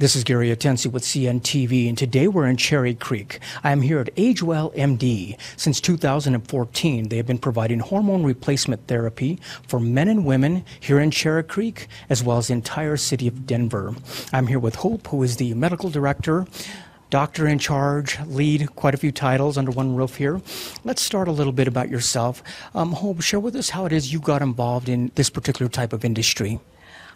This is Gary Atensi with CNTV, and today we're in Cherry Creek. I am here at AgeWell MD. Since 2014, they have been providing hormone replacement therapy for men and women here in Cherry Creek, as well as the entire city of Denver. I'm here with Hope, who is the medical director, doctor in charge, lead, quite a few titles under one roof here. Let's start a little bit about yourself. Hope, share with us how it is you got involved in this particular type of industry.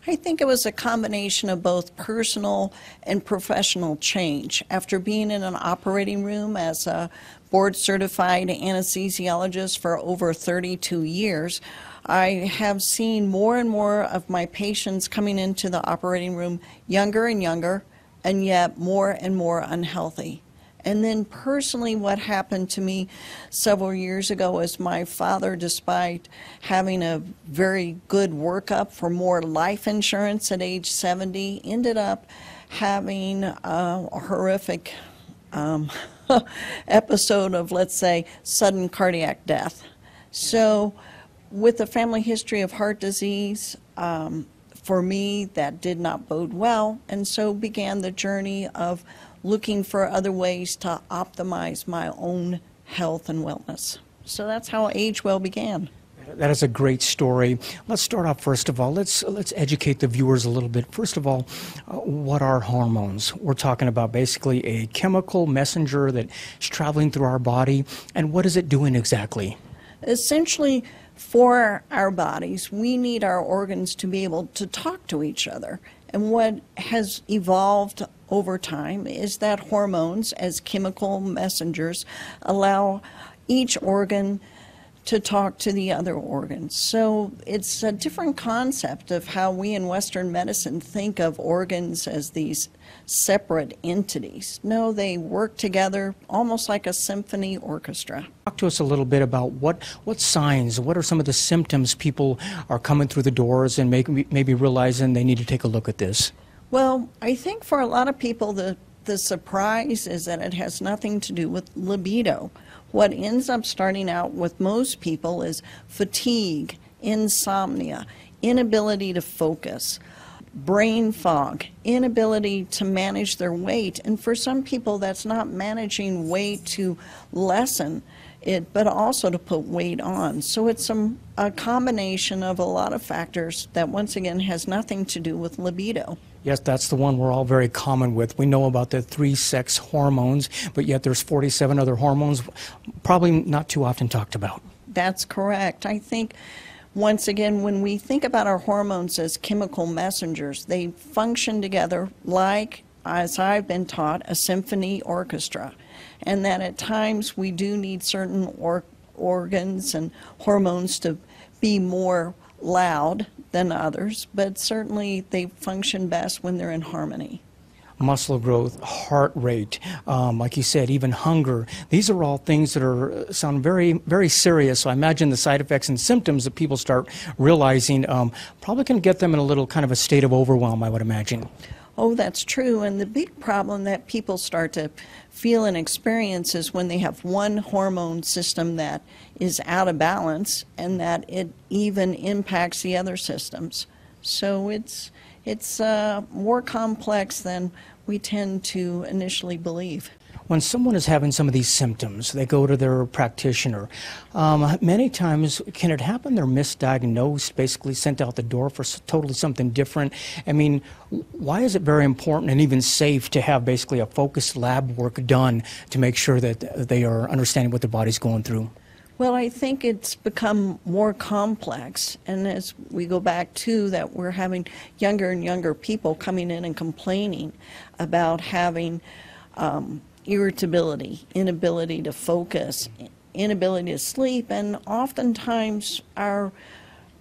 I think it was a combination of both personal and professional change. After being in an operating room as a board-certified anesthesiologist for over 32 years, I have seen more and more of my patients coming into the operating room younger and younger, and yet more and more unhealthy. And then personally, what happened to me several years ago is my father, despite having a very good workup for more life insurance at age 70, ended up having a horrific episode of, let's say, sudden cardiac death. So with a family history of heart disease, for me, that did not bode well, and so began the journey of looking for other ways to optimize my own health and wellness. So that's how AgeWell began. That is a great story. Let's start off first of all. Let's educate the viewers a little bit. First of all, what are hormones? We're talking about basically a chemical messenger that is traveling through our body, and what is it doing exactly? Essentially, for our bodies, we need our organs to be able to talk to each other. And what has evolved over time is that hormones, as chemical messengers, allow each organ to talk to the other organs. So it's a different concept of how we in Western medicine think of organs as these separate entities. No, they work together almost like a symphony orchestra. Talk to us a little bit about what signs, what are some of the symptoms people are coming through the doors and maybe realizing they need to take a look at this? Well, I think for a lot of people the surprise is that it has nothing to do with libido. What ends up starting out with most people is fatigue, insomnia, inability to focus, brain fog, inability to manage their weight. And for some people, that's not managing weight to lessen it, but also to put weight on. So it's a combination of a lot of factors that, once again, has nothing to do with libido. Yes, that's the one we're all very common with. We know about the 3 sex hormones, but yet there's 47 other hormones, probably not too often talked about. That's correct. I think, once again, when we think about our hormones as chemical messengers, they function together like, as I've been taught, a symphony orchestra. And that at times we do need certain organs and hormones to be more loud than others, but certainly they function best when they're in harmony. Muscle growth, heart rate, like you said, even hunger. These are all things that sound very, very serious. So I imagine the side effects and symptoms that people start realizing probably can get them in a little kind of a state of overwhelm, I would imagine. Oh, that's true. And the big problem that people start to feel and experience is when they have one hormone system that is out of balance and that it even impacts the other systems. So it's more complex than we tend to initially believe. When someone is having some of these symptoms, they go to their practitioner. Many times, can it happen they're misdiagnosed, basically sent out the door for totally something different? I mean, why is it very important and even safe to have basically a focused lab work done to make sure that they are understanding what their body's going through? Well, I think it's become more complex, and as we go back to that, we're having younger and younger people coming in and complaining about having irritability, inability to focus, inability to sleep, and oftentimes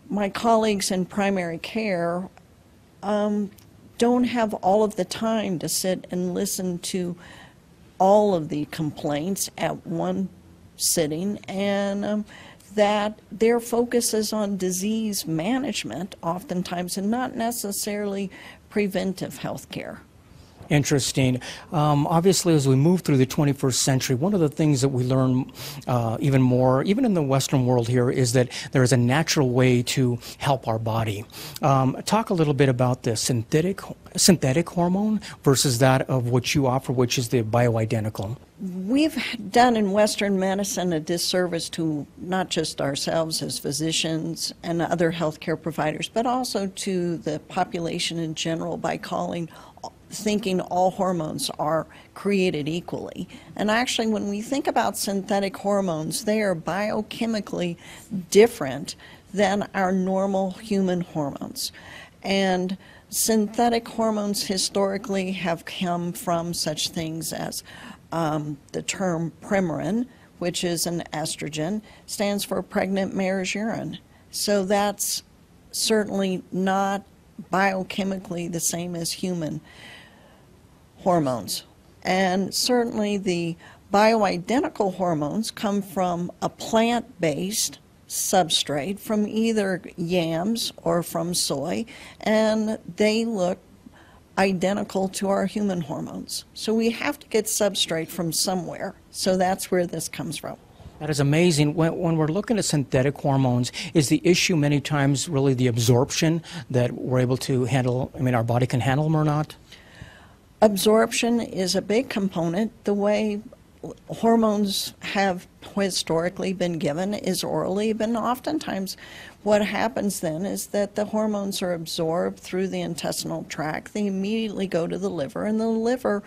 my colleagues in primary care don't have all of the time to sit and listen to all of the complaints at one sitting, and that their focus is on disease management oftentimes and not necessarily preventive health care. Interesting. Obviously, as we move through the 21st century, one of the things that we learn even more, even in the Western world here, is that there is a natural way to help our body. Talk a little bit about the synthetic hormone versus that of what you offer, which is the bioidentical. We've done in Western medicine a disservice to not just ourselves as physicians and other healthcare providers, but also to the population in general by thinking all hormones are created equally. And actually, when we think about synthetic hormones, they are biochemically different than our normal human hormones. And synthetic hormones historically have come from such things as the term Premarin, which is an estrogen, stands for pregnant mare's urine. So that's certainly not biochemically the same as human hormones. And certainly the bioidentical hormones come from a plant-based substrate from either yams or from soy, and they look identical to our human hormones. So we have to get substrate from somewhere. So that's where this comes from. That is amazing. When we're looking at synthetic hormones, is the issue many times really the absorption that we're able to handle, our body can handle them or not? Absorption is a big component. The way hormones have historically been given is orally, but oftentimes what happens then is that the hormones are absorbed through the intestinal tract. They immediately go to the liver, and the liver,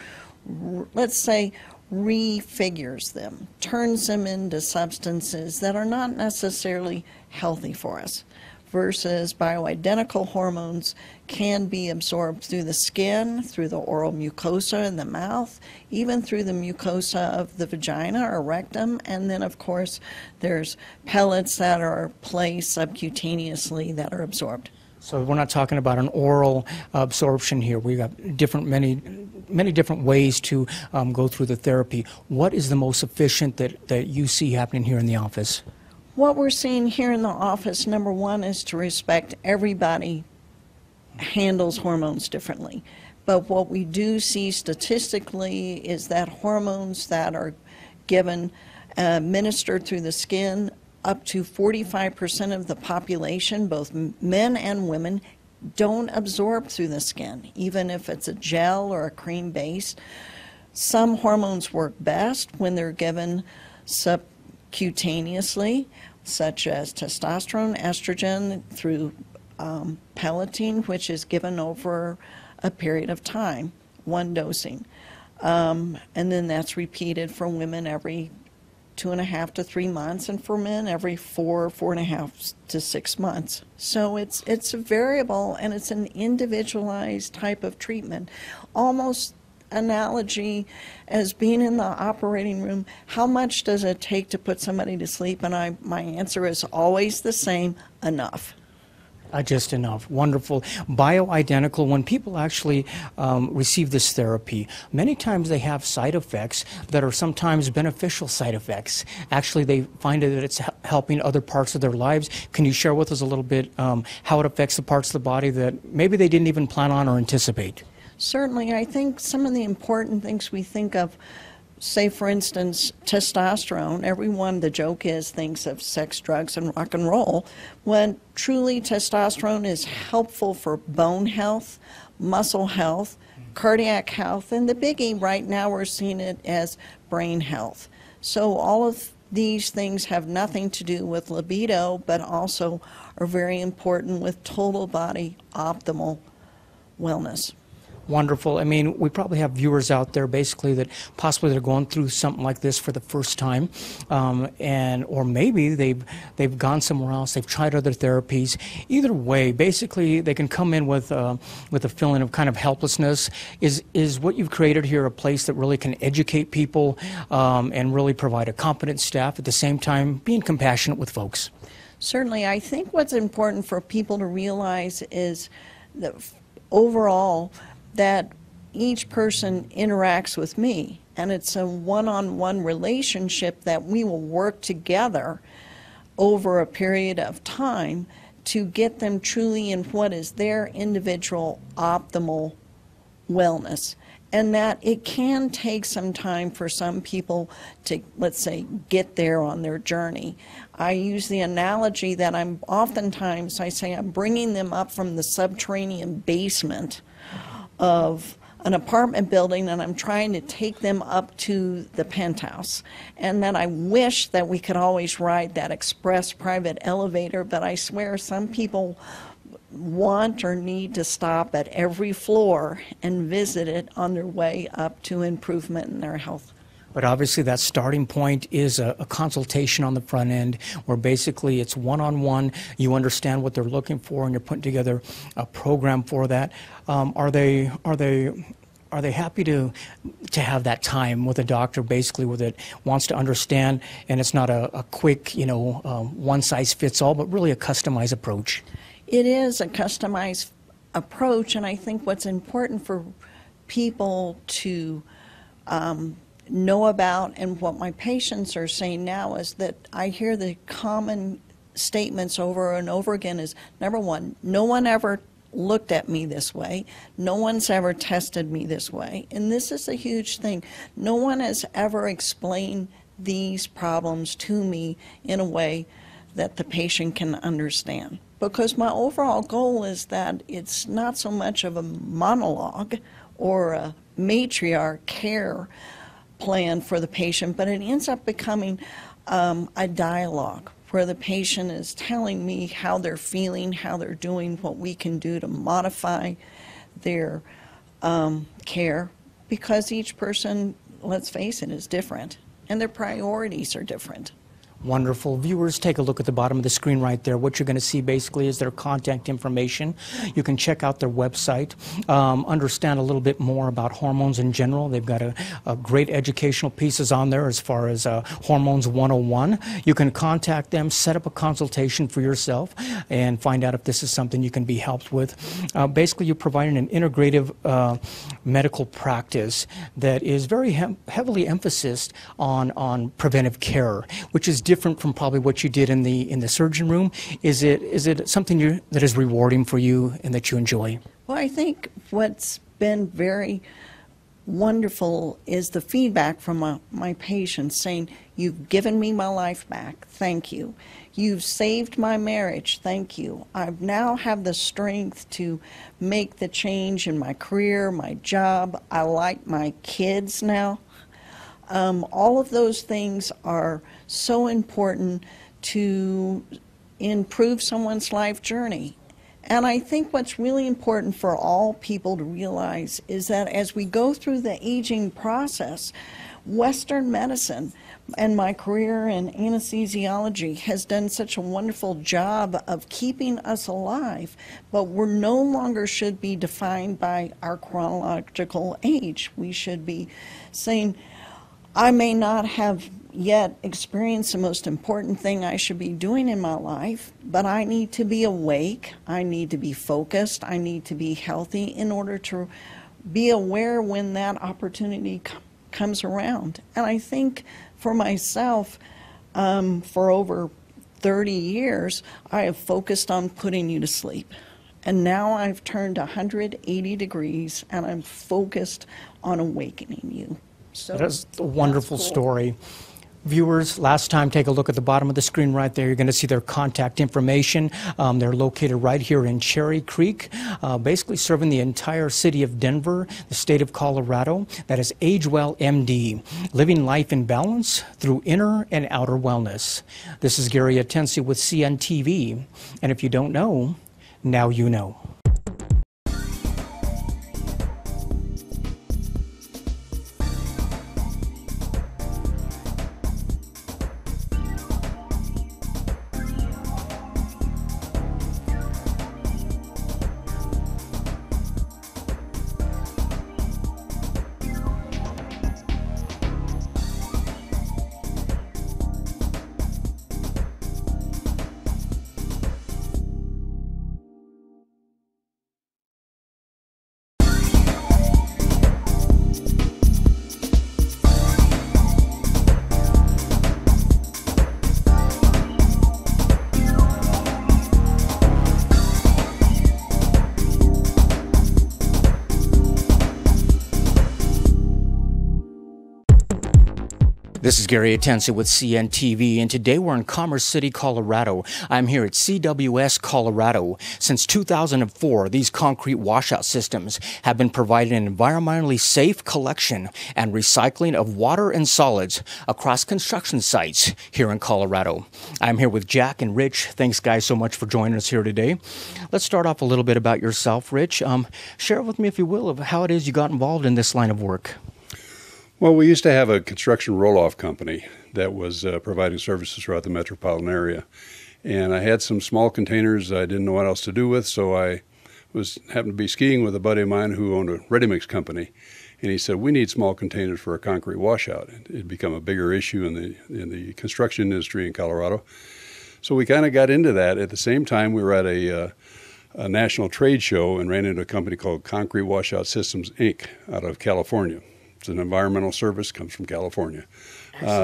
let's say, refigures them, turns them into substances that are not necessarily healthy for us, versus bioidentical hormones can be absorbed through the skin, through the oral mucosa in the mouth, even through the mucosa of the vagina or rectum, and then of course there's pellets that are placed subcutaneously that are absorbed. So we're not talking about an oral absorption here. We've got many different ways to go through the therapy. What is the most efficient that you see happening here in the office? What we're seeing here in the office, number one, is to respect everybody handles hormones differently. But what we do see statistically is that hormones that are given, administered through the skin, up to 45% of the population, both men and women, don't absorb through the skin, even if it's a gel or a cream base. Some hormones work best when they're given subcutaneously, such as testosterone, estrogen, through pelleting, which is given over a period of time, one dosing. And then that's repeated for women every 2.5 to 3 months, and for men every 4.5 to 6 months. So it's a variable, and it's an individualized type of treatment. Almost analogy as being in the operating room. How much does it take to put somebody to sleep? And my answer is always the same: enough. Just enough. Wonderful. Bioidentical, when people actually receive this therapy, many times they have side effects that are sometimes beneficial side effects. Actually, they find that it's helping other parts of their lives. Can you share with us a little bit how it affects the parts of the body that maybe they didn't even plan on or anticipate? Certainly. I think some of the important things we think of, say, for instance, testosterone. Everyone, the joke is, thinks of sex, drugs, and rock and roll, when truly testosterone is helpful for bone health, muscle health, cardiac health, and the biggie right now we're seeing it as brain health. So all of these things have nothing to do with libido, but also are very important with total body optimal wellness. Wonderful. We probably have viewers out there basically that possibly they're going through something like this for the first time, or maybe they've gone somewhere else, they've tried other therapies. Either way, basically they can come in with a feeling of kind of helplessness. Is what you've created here a place that really can educate people and really provide a competent staff, at the same time being compassionate with folks? Certainly. I think what's important for people to realize is that overall, that each person interacts with me, and it's a one-on-one relationship that we will work together over a period of time to get them truly in what is their individual optimal wellness. and that it can take some time for some people to, let's say, get there on their journey. I use the analogy that I say I'm bringing them up from the subterranean basement of an apartment building, and I'm trying to take them up to the penthouse. And that I wish that we could always ride that express private elevator, but I swear some people want or need to stop at every floor and visit it on their way up to improvement in their health. But obviously that starting point is a consultation on the front end where basically it's one-on-one. You understand what they're looking for and you're putting together a program for that. Are they happy to have that time with a doctor basically with it wants to understand, and it's not a quick, one size fits all, but really a customized approach? It is a customized approach, and I think what's important for people to know about, and what my patients are saying now, is that I hear the common statements over and over again is, number one, no one ever looked at me this way. No one's ever tested me this way. And this is a huge thing. No one has ever explained these problems to me in a way that the patient can understand. Because my overall goal is that it's not so much of a monologue or a matriarch care plan for the patient, but it ends up becoming a dialogue where the patient is telling me how they're feeling, how they're doing, what we can do to modify their care, because each person, let's face it, is different, and their priorities are different. Wonderful. Viewers, take a look at the bottom of the screen right there. What you're going to see basically is their contact information. You can check out their website, understand a little bit more about hormones in general. They've got a great educational pieces on there as far as Hormones 101. You can contact them, set up a consultation for yourself, and find out if this is something you can be helped with. Basically, you're providing an integrative medical practice that is very heavily emphasized on preventive care, which is different from probably what you did in the surgeon room. Is it something that is rewarding for you and that you enjoy? Well, I think what's been very wonderful is the feedback from my patients saying, "You've given me my life back, thank you. You've saved my marriage, thank you. I now have the strength to make the change in my career, my job. I like my kids now." All of those things are so important to improve someone's life journey. And I think what's really important for all people to realize is that as we go through the aging process, Western medicine and my career in anesthesiology has done such a wonderful job of keeping us alive, but we're no longer should be defined by our chronological age. We should be saying, I may not have yet experienced the most important thing I should be doing in my life, but I need to be awake, I need to be focused, I need to be healthy in order to be aware when that opportunity comes around. And I think for myself, for over 30 years, I have focused on putting you to sleep. And now I've turned 180 degrees and I'm focused on awakening you. So that's a wonderful story. Viewers, last time, take a look at the bottom of the screen right there. You're going to see their contact information. They're located right here in Cherry Creek, basically serving the entire city of Denver, the state of Colorado. That is AgeWell MD, living life in balance through inner and outer wellness. This is Gary Atensi with CNTV, and if you don't know, now you know. This is Gary Atensi with CNTV, and today we're in Commerce City, Colorado. I'm here at CWS Colorado. Since 2004, these concrete washout systems have been providing an environmentally safe collection and recycling of water and solids across construction sites here in Colorado. I'm here with Jack and Rich. Thanks, guys, so much for joining us here today. Let's start off a little bit about yourself, Rich. Share with me, if you will, of how it is you got involved in this line of work. Well, we used to have a construction roll-off company that was providing services throughout the metropolitan area. And I had some small containers I didn't know what else to do with, so I happened to be skiing with a buddy of mine who owned a ready-mix company. And he said, we need small containers for a concrete washout. It had become a bigger issue in the construction industry in Colorado. So we kind of got into that. At the same time, we were at a national trade show and ran into a company called Concrete Washout Systems, Inc. out of California. It's an environmental service, comes from California.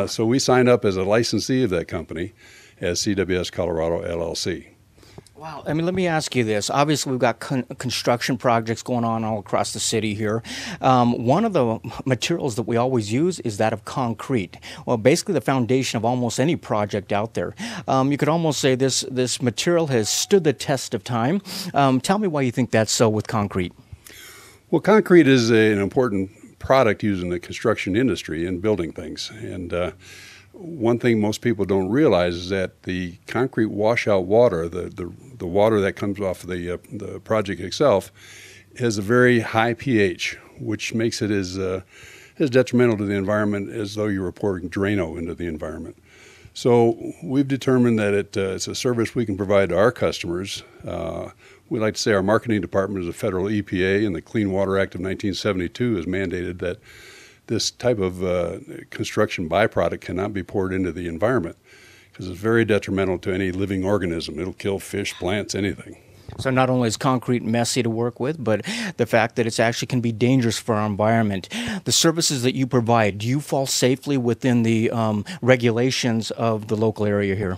So we signed up as a licensee of that company as CWS Colorado LLC. Wow. I mean, let me ask you this. Obviously, we've got construction projects going on all across the city here. One of the materials that we always use is that of concrete. Well, basically the foundation of almost any project out there. You could almost say this material has stood the test of time. Tell me why you think that's so with concrete. Well, concrete is an important product used in the construction industry and building things. And one thing most people don't realize is that the concrete washout water, the water that comes off the project itself, has a very high pH, which makes it as detrimental to the environment as though you were pouring Drano into the environment. So we've determined that it's a service we can provide to our customers. We like to say our marketing department is a federal EPA, and the Clean Water Act of 1972 has mandated that this type of construction byproduct cannot be poured into the environment because it's very detrimental to any living organism. It'll kill fish, plants, anything. So not only is concrete messy to work with, but the fact that it actually can be dangerous for our environment. The services that you provide, do you fall safely within the regulations of the local area here?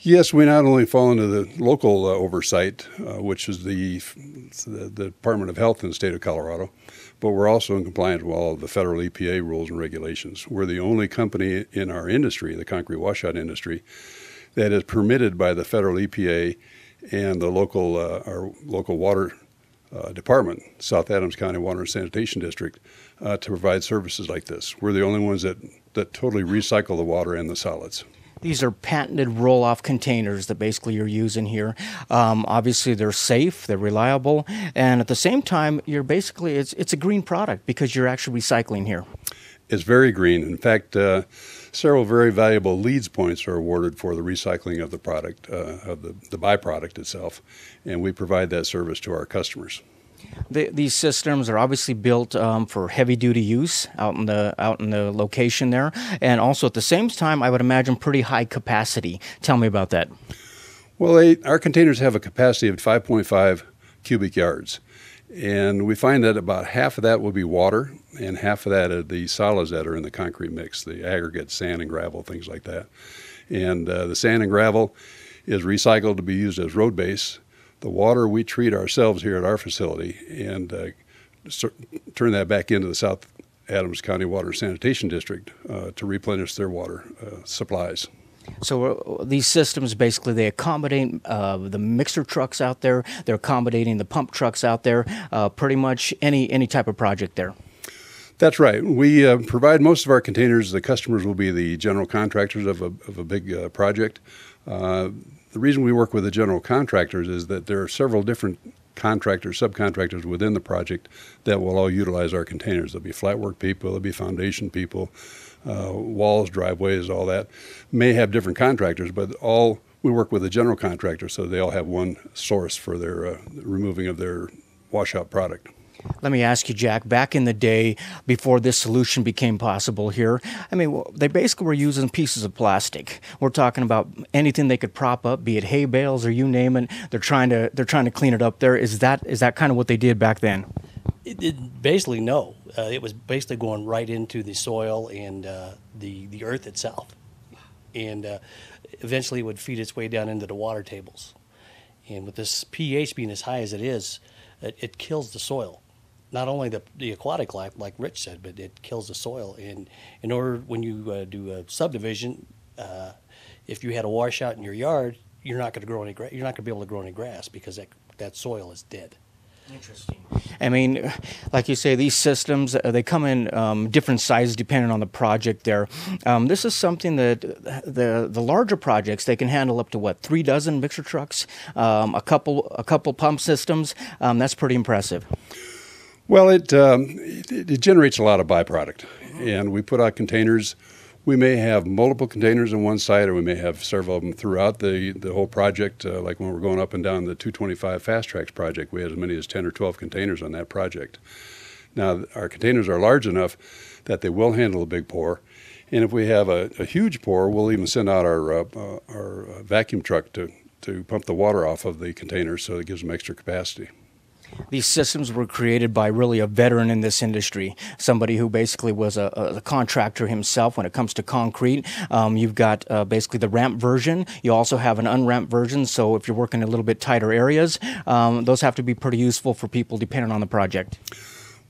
Yes, we not only fall into the local oversight, which is the Department of Health in the state of Colorado, but we're also in compliance with all of the federal EPA rules and regulations. We're the only company in our industry, the concrete washout industry, that is permitted by the federal EPA and the our local water department, South Adams County Water and Sanitation District, to provide services like this. We're the only ones that totally recycle the water and the solids. These are patented roll-off containers that basically you're using here. Obviously, they're safe, they're reliable, and at the same time, you're basically it's a green product because you're actually recycling here. It's very green. In fact, several very valuable LEEDs points are awarded for the recycling of the product, of the byproduct itself, and we provide that service to our customers. These systems are obviously built for heavy-duty use out in the location there, and also at the same time, I would imagine pretty high capacity. Tell me about that. Well, our containers have a capacity of 5.5 cubic yards, and we find that about half of that will be water, and half of that are the solids that are in the concrete mix, the aggregate, sand and gravel, things like that. And the sand and gravel is recycled to be used as road base. The water we treat ourselves here at our facility and turn that back into the South Adams County Water and Sanitation District to replenish their water supplies. So these systems, basically, they accommodate the mixer trucks out there. They're accommodating the pump trucks out there, pretty much any type of project there. That's right. We provide most of our containers. The customers will be the general contractors of a big project. The reason we work with the general contractors is that there are several different contractors, subcontractors within the project that will all utilize our containers. There'll be flat work people, there'll be foundation people, walls, driveways, all that. May have different contractors, but we work with the general contractor, so they all have one source for their removing of their washout product. Let me ask you, Jack, back in the day before this solution became possible here, I mean, they basically were using pieces of plastic. We're talking about anything they could prop up, be it hay bales or you name it. They're trying to clean it up there. Is that kind of what they did back then? Basically, no. It was basically going right into the soil and the earth itself. And eventually it would feed its way down into the water tables. And with this pH being as high as it is, it kills the soil. not only the aquatic life, like Rich said, but it kills the soil. And in order, when you do a subdivision, if you had a washout in your yard, you're not going to grow any grass. You're not going to be able to grow any grass because that soil is dead. Interesting. I mean, like you say, these systems, they come in different sizes depending on the project there. This is something that the larger projects, they can handle up to, what, 3 dozen mixer trucks, a couple pump systems. That's pretty impressive. Well, it generates a lot of byproduct, and we put out containers. We may have multiple containers on one site, or we may have several of them throughout the whole project. Like when we're going up and down the 225 Fast Tracks project, we had as many as 10 or 12 containers on that project. Now, our containers are large enough that they will handle a big pour, and if we have a huge pour, we'll even send out our vacuum truck to pump the water off of the containers, so it gives them extra capacity. These systems were created by really a veteran in this industry, somebody who basically was a contractor himself when it comes to concrete. You've got basically the ramp version. You also have an unramped version, so if you're working in a little bit tighter areas, those have to be pretty useful for people depending on the project.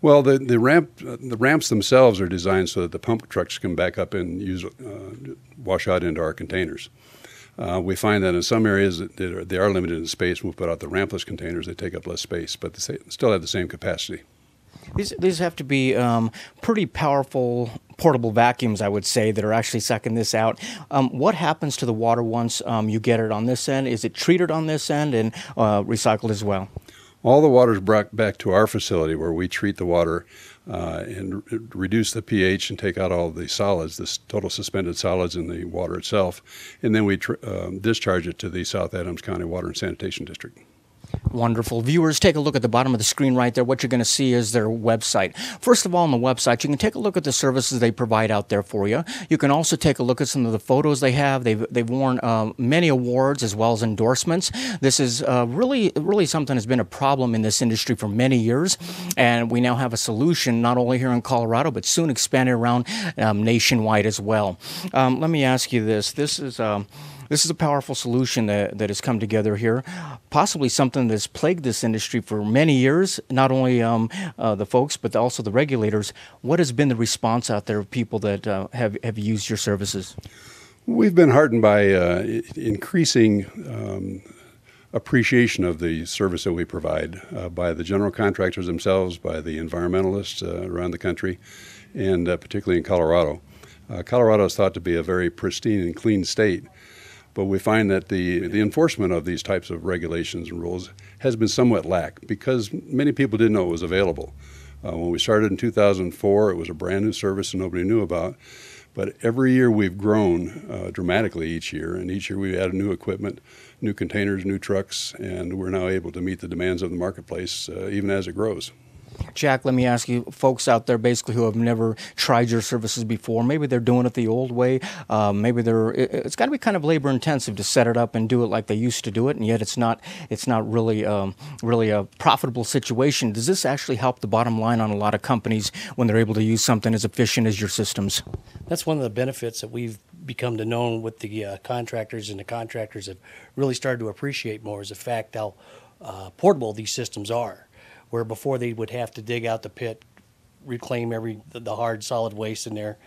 Well, the ramps themselves are designed so that the pump trucks can back up and wash out into our containers. We find that in some areas they are limited in space. When we put out the rampless containers, they take up less space, but they still have the same capacity. These have to be pretty powerful portable vacuums, I would say, that are actually sucking this out. What happens to the water once you get it on this end? Is it treated on this end and recycled as well? All the water is brought back to our facility where we treat the water and reduce the pH and take out all the solids, the total suspended solids in the water itself, and then we discharge it to the South Adams County Water and Sanitation District. Wonderful. Viewers, take a look at the bottom of the screen right there. What you're going to see is their website. First of all, on the website, you can take a look at the services they provide out there for you. You can also take a look at some of the photos they have. They've won many awards as well as endorsements. This is really something that's been a problem in this industry for many years, and we now have a solution not only here in Colorado, but soon expanding around nationwide as well. Let me ask you this. This is a powerful solution that has come together here, possibly something that's plagued this industry for many years, not only the folks, but also the regulators. What has been the response out there of people that have used your services? We've been heartened by increasing appreciation of the service that we provide by the general contractors themselves, by the environmentalists around the country, and particularly in Colorado. Colorado is thought to be a very pristine and clean state, but we find that the enforcement of these types of regulations and rules has been somewhat lax because many people didn't know it was available. When we started in 2004, it was a brand new service and nobody knew about. But every year we've grown dramatically each year, and each year we added new equipment, new containers, new trucks, and we're now able to meet the demands of the marketplace even as it grows. Jack, let me ask you, folks out there basically who have never tried your services before, maybe they're doing it the old way, maybe it's got to be kind of labor intensive to set it up and do it like they used to do it, and yet it's not really a profitable situation. Does this actually help the bottom line on a lot of companies when they're able to use something as efficient as your systems? That's one of the benefits that we've become to know with the contractors, and the contractors have really started to appreciate more, is the fact how portable these systems are. Where before they would have to dig out the pit, reclaim the hard solid waste in there,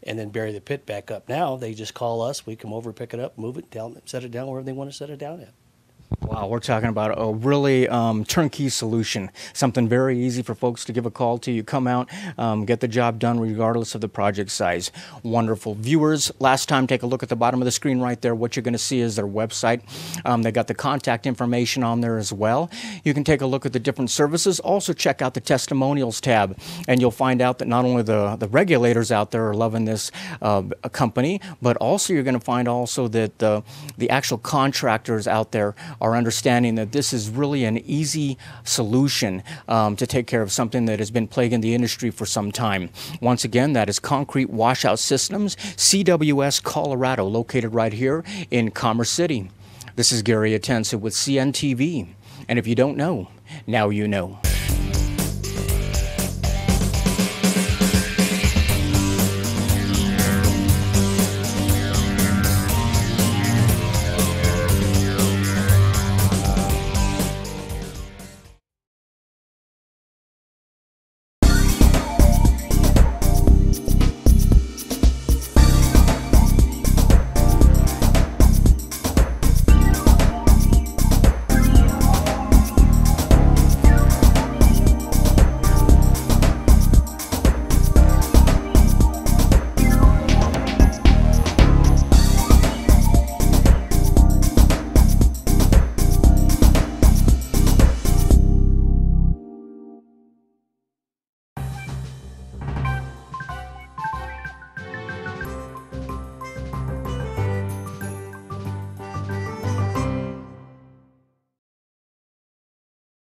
and then bury the pit back up. Now they just call us, we come over, pick it up, move it down, set it down wherever they want to set it down at. Wow, we're talking about a really turnkey solution, something very easy for folks to give a call to. You come out, get the job done regardless of the project size. Wonderful. Viewers, last time, take a look at the bottom of the screen right there. What you're going to see is their website. They got the contact information on there as well. You can take a look at the different services. Also check out the testimonials tab, and you'll find out that not only the regulators out there are loving this company, but also you're going to find also that the actual contractors out there are understanding that this is really an easy solution to take care of something that has been plaguing the industry for some time. Once again, that is Concrete Washout Systems, CWS Colorado, located right here in Commerce City. This is Gary Atensa with CNTV, and if you don't know, now you know.